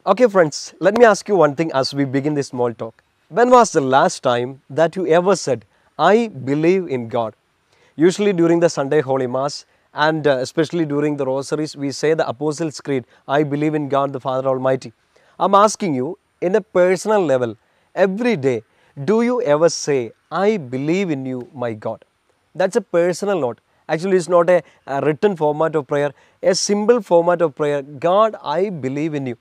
Okay, friends, let me ask you one thing as we begin this small talk. When was the last time that you ever said, I believe in God? Usually during the Sunday Holy Mass and especially during the Rosaries, we say the Apostles' Creed, I believe in God the Father Almighty. I'm asking you, in a personal level, every day, do you ever say, I believe in you, my God? That's a personal note. Actually, it's not a written format of prayer, a simple format of prayer. God, I believe in you.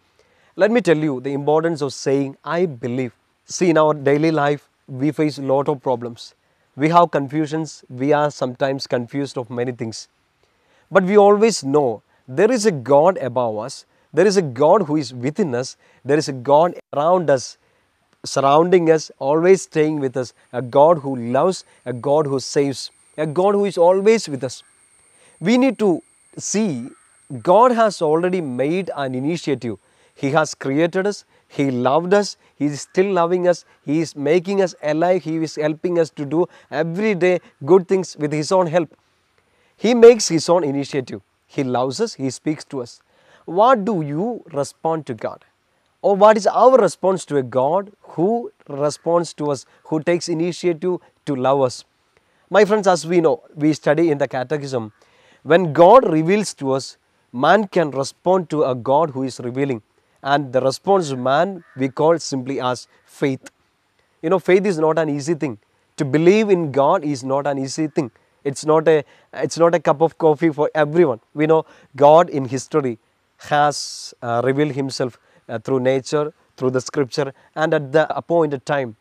Let me tell you the importance of saying, I believe. See, in our daily life, we face a lot of problems. We have confusions. We are sometimes confused of many things. But we always know there is a God above us. There is a God who is within us. There is a God around us, surrounding us, always staying with us. A God who loves, a God who saves, a God who is always with us. We need to see God has already made an initiative. He has created us, He loved us, He is still loving us, He is making us alive, He is helping us to do every day good things with His own help. He makes His own initiative. He loves us, He speaks to us. What do you respond to God? Or what is our response to a God who responds to us, who takes initiative to love us? My friends, as we know, we study in the Catechism, when God reveals to us, man can respond to a God who is revealing. And the response of man we call simply as faith. You know, faith is not an easy thing. To believe in God is not an easy thing. It's not a cup of coffee for everyone. We know God in history has revealed Himself through nature, through the scripture, and at the appointed time.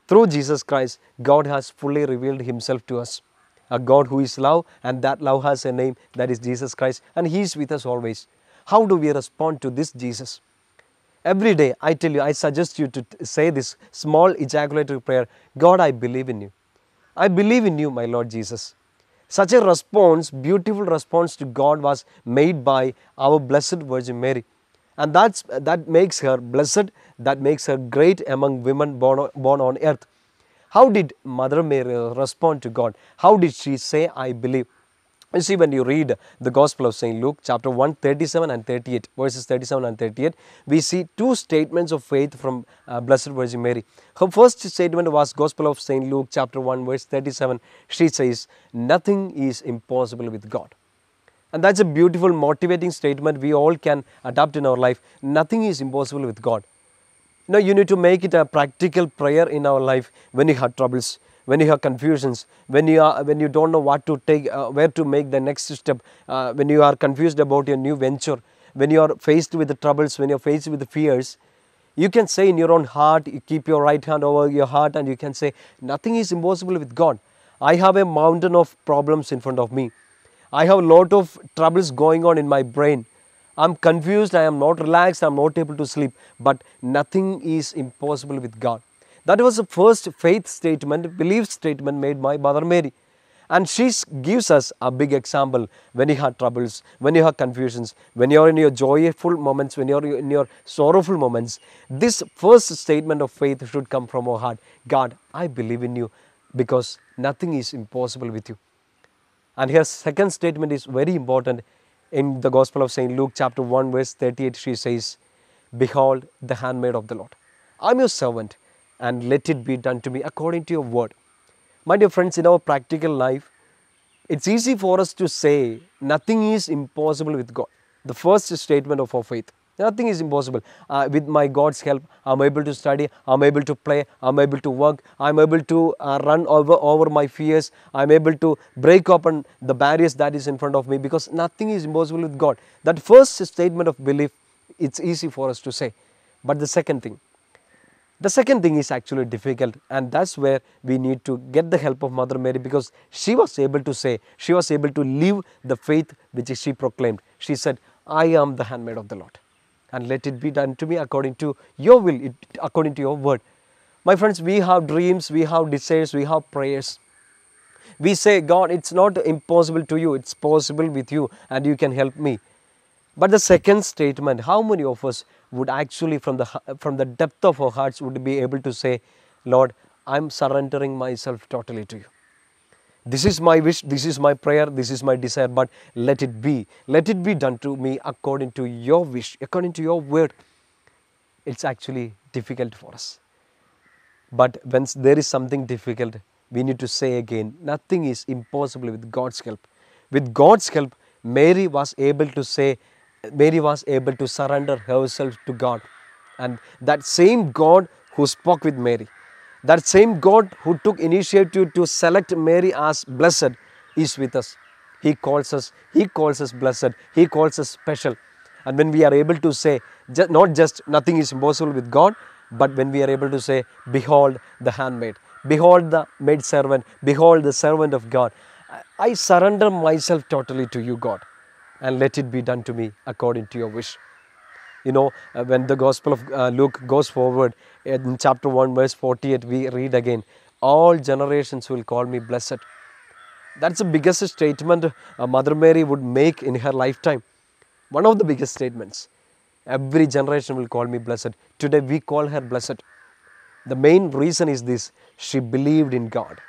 Through Jesus Christ, God has fully revealed Himself to us. A God who is love, and that love has a name, that is Jesus Christ, and He is with us always. How do we respond to this Jesus? Every day, I tell you, I suggest you to say this small ejaculatory prayer, God, I believe in you. I believe in you, my Lord Jesus. Such a response, beautiful response to God was made by our Blessed Virgin Mary. And that makes her blessed, that makes her great among women born on earth. How did Mother Mary respond to God? How did she say, I believe? You see, when you read the Gospel of St. Luke, chapter 1, 37 and 38, verses 37 and 38, we see two statements of faith from Blessed Virgin Mary. Her first statement was Gospel of St. Luke, chapter 1, verse 37. She says, nothing is impossible with God. And that's a beautiful, motivating statement we all can adopt in our life. Nothing is impossible with God. Now you need to make it a practical prayer in our life when you have troubles, when you have confusions, when you don't know what to take, where to make the next step, when you are confused about your new venture, when you are faced with the troubles, when you are faced with the fears. You can say in your own heart, you keep your right hand over your heart and you can say, nothing is impossible with God. I have a mountain of problems in front of me. I have a lot of troubles going on in my brain. I'm confused, I am not relaxed, I'm not able to sleep, but nothing is impossible with God. That was the first faith statement, belief statement made by Mother Mary. And she gives us a big example when you have troubles, when you have confusions, when you are in your joyful moments, when you are in your sorrowful moments. This first statement of faith should come from our heart. God, I believe in you because nothing is impossible with you. And her second statement is very important. In the Gospel of St. Luke, chapter 1, verse 38, she says, behold, the handmaid of the Lord. I am your servant, and let it be done to me according to your word. My dear friends, in our practical life, it's easy for us to say nothing is impossible with God. The first statement of our faith. Nothing is impossible. With my God's help, I'm able to study, I'm able to play, I'm able to work, I'm able to run over my fears, I'm able to break open the barriers that is in front of me because nothing is impossible with God. That first statement of belief, it's easy for us to say. But the second thing is actually difficult, and that's where we need to get the help of Mother Mary because she was able to say, she was able to live the faith which she proclaimed. She said, I am the handmaid of the Lord, and let it be done to me according to your will, according to your word. My friends, we have dreams, we have desires, we have prayers. We say, God, it's not impossible to you, it's possible with you, and you can help me. But the second statement, how many of us would actually from the depth of our hearts would be able to say, Lord, I'm surrendering myself totally to you. This is my wish, this is my prayer, this is my desire, but let it be. Let it be done to me according to your wish, according to your word. it's actually difficult for us. But when there is something difficult, we need to say again, nothing is impossible with God's help. With God's help, Mary was able to say, Mary was able to surrender herself to God. And that same God who spoke with Mary, that same God who took initiative to select Mary as blessed is with us. He calls us blessed, He calls us special. And when we are able to say, not just nothing is impossible with God, but when we are able to say, behold the handmaid, behold the maid servant, behold the servant of God. I surrender myself totally to you, God, and let it be done to me according to your wish. You know, when the Gospel of Luke goes forward in chapter 1 verse 48, we read again, all generations will call me blessed. That's the biggest statement Mother Mary would make in her lifetime. One of the biggest statements. Every generation will call me blessed. Today we call her blessed. The main reason is this: she believed in God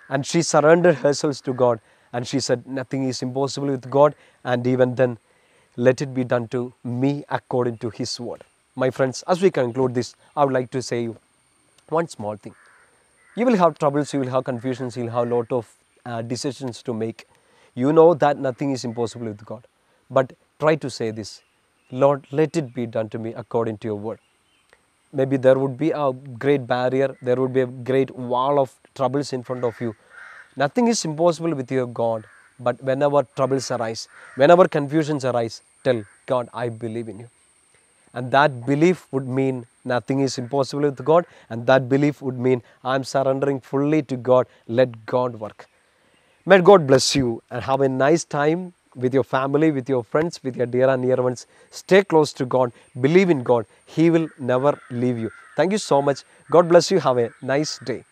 and she surrendered herself to God, and she said, nothing is impossible with God, and even then, let it be done to me according to His word. My friends, as we conclude this, I would like to say you one small thing. You will have troubles, you will have confusions, you will have a lot of decisions to make. You know that nothing is impossible with God. But try to say this: Lord, let it be done to me according to your word. Maybe there would be a great barrier, there would be a great wall of troubles in front of you. Nothing is impossible with your God. But whenever troubles arise, whenever confusions arise, tell God, I believe in you. And that belief would mean nothing is impossible with God, and that belief would mean I am surrendering fully to God. Let God work. May God bless you and have a nice time with your family, with your friends, with your dear and near ones. Stay close to God. Believe in God. He will never leave you. Thank you so much. God bless you. Have a nice day.